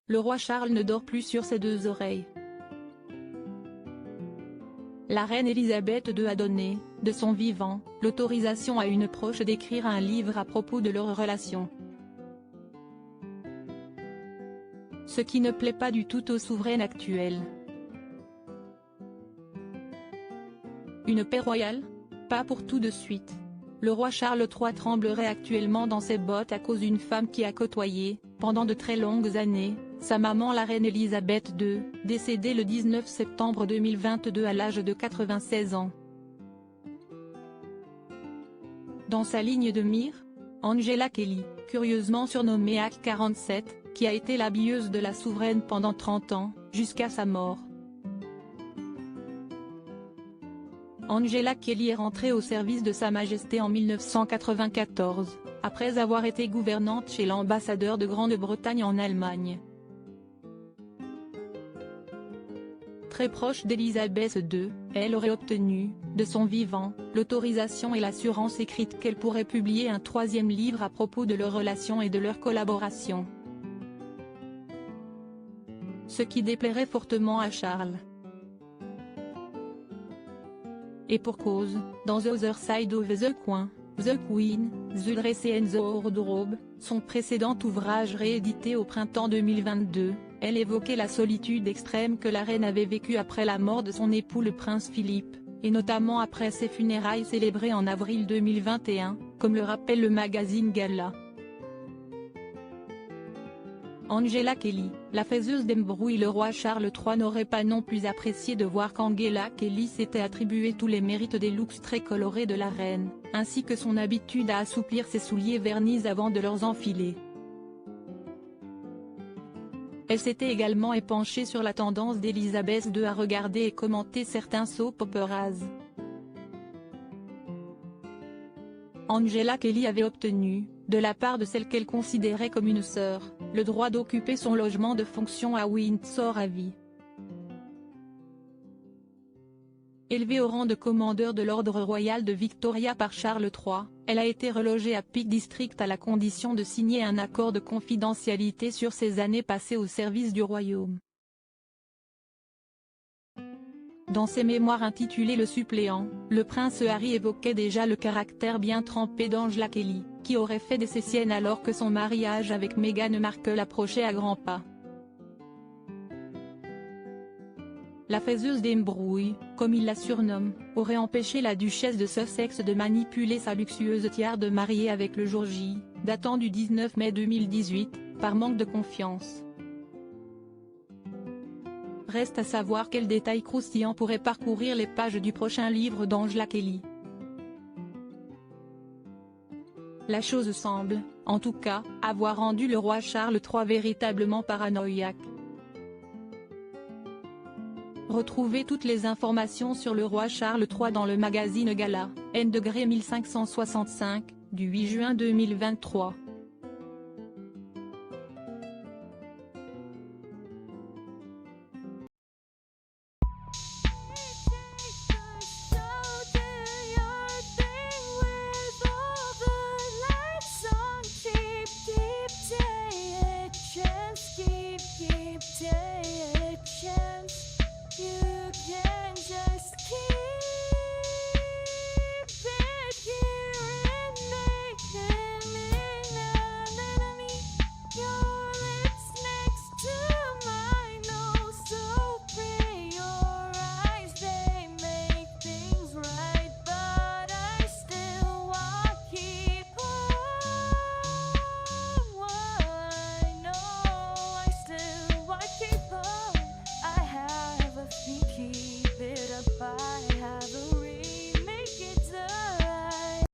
Le roi Charles ne dort plus sur ses deux oreilles. La reine Elisabeth II a donné, de son vivant, l'autorisation à une proche d'écrire un livre à propos de leur relation. Ce qui ne plaît pas du tout aux souveraines actuelles. Une paix royale? Pas pour tout de suite. Le roi Charles III tremblerait actuellement dans ses bottes à cause d'une femme qui a côtoyé, pendant de très longues années, sa maman la reine Elisabeth II, décédée le 19 septembre 2022 à l'âge de 96 ans. Dans sa ligne de mire, Angela Kelly, curieusement surnommée AK-47, qui a été l'habilleuse de la souveraine pendant 30 ans, jusqu'à sa mort. Angela Kelly est rentrée au service de Sa Majesté en 1994, après avoir été gouvernante chez l'ambassadeur de Grande-Bretagne en Allemagne. Très proche d'Elisabeth II, elle aurait obtenu, de son vivant, l'autorisation et l'assurance écrite qu'elle pourrait publier un troisième livre à propos de leurs relations et de leur collaboration. Ce qui déplairait fortement à Charles. Et pour cause, dans The Other Side of the Coin, The Queen, The Dress and the Wardrobe, son précédent ouvrage réédité au printemps 2022, elle évoquait la solitude extrême que la reine avait vécue après la mort de son époux le prince Philippe, et notamment après ses funérailles célébrées en avril 2021, comme le rappelle le magazine Gala. Angela Kelly, la faiseuse d'embrouille. Le roi Charles III n'aurait pas non plus apprécié de voir qu'Angela Kelly s'était attribué tous les mérites des looks très colorés de la reine, ainsi que son habitude à assouplir ses souliers vernis avant de leur enfiler. Elle s'était également épanchée sur la tendance d'Elisabeth II à regarder et commenter certains soap operas. Angela Kelly avait obtenu, de la part de celle qu'elle considérait comme une sœur, le droit d'occuper son logement de fonction à Windsor à vie. Élevée au rang de commandeur de l'ordre royal de Victoria par Charles III, elle a été relogée à Peak District à la condition de signer un accord de confidentialité sur ses années passées au service du royaume. Dans ses mémoires intitulées Le suppléant, le prince Harry évoquait déjà le caractère bien trempé d'Angela Kelly, qui aurait fait de ses siennes alors que son mariage avec Meghan Markle approchait à grands pas. La faiseuse d'embrouille, comme il la surnomme, aurait empêché la duchesse de Sussex de manipuler sa luxueuse tiare de mariée avec le jour J, datant du 19 mai 2018, par manque de confiance. Reste à savoir quels détails croustillants pourraient parcourir les pages du prochain livre d'Angela Kelly. La chose semble, en tout cas, avoir rendu le roi Charles III véritablement paranoïaque. Retrouvez toutes les informations sur le roi Charles III dans le magazine Gala, n°1565, du 8 juin 2023.